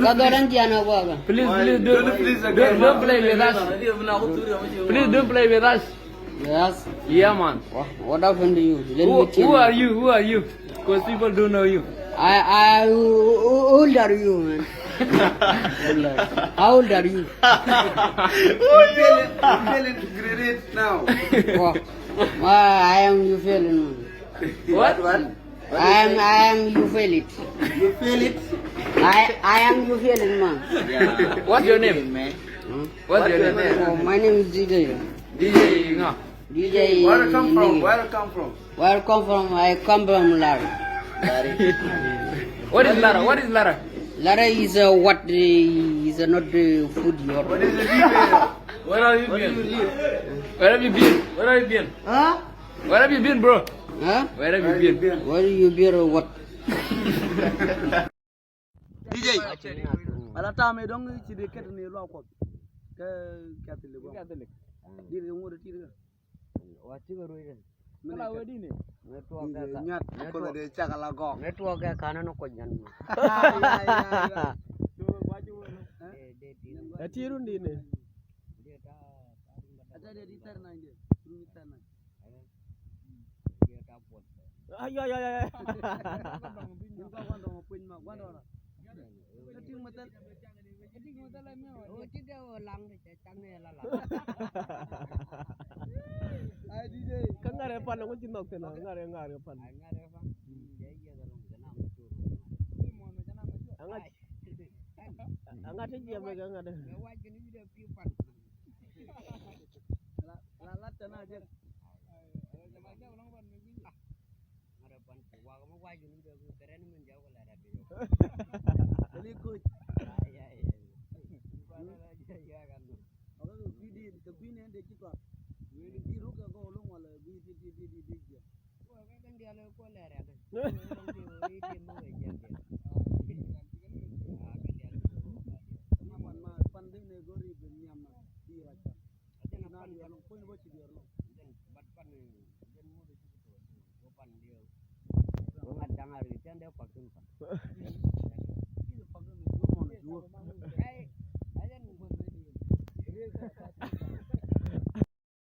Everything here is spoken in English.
don't play with us. Please don't play with us. Yes. Yeah, man. What happened to you? Let me tell Who are you? Who are you? Because people don't know you. How old are you, man? How old are you? Feeling great now. Oh, I am you feeling, man. What? I am you feel it. You feel it? I am you feeling, man. Yeah. What's your name? man? What's your name? Oh, my name is DJ. DJ Nga. DJ. Where you come from? Nigga. Where you come from? Where I come from? I come from Lara. What is Lara? What is Lara? Lara is what is not food your. What is the people? Where have you Where do you been? live? Where have you been? Where have you been? Huh? Where have you been, bro? Huh? Where have you been? Where you be or what? DJ. Ala ta me dong ci de ket ni lo ko. Ke Catholic go. Di de ngoro ti de. Wati ko roiden. Ala wedi ne. Network ka. Nyat ko de chakala go. Network ka kana no ko jan. Atiru ndine. Ada de tar na inde. Ru tar na. Ay ay ay ay. Ni ko wando mo pin ma wando na. Ting matal. Ay DJ. Kangare pan ko tinok tena. Ngare pan. Angat je me angat. La tana je. Kali ko. Ako bidi to bini ende kitwa. Weli biru ka ko long wala bi je. Ko ka kan dia le ko le ra. Ma panding ne gori be nyam na di ra cha. Na li ano ko ni bo ci di ro. Ko ngat dangar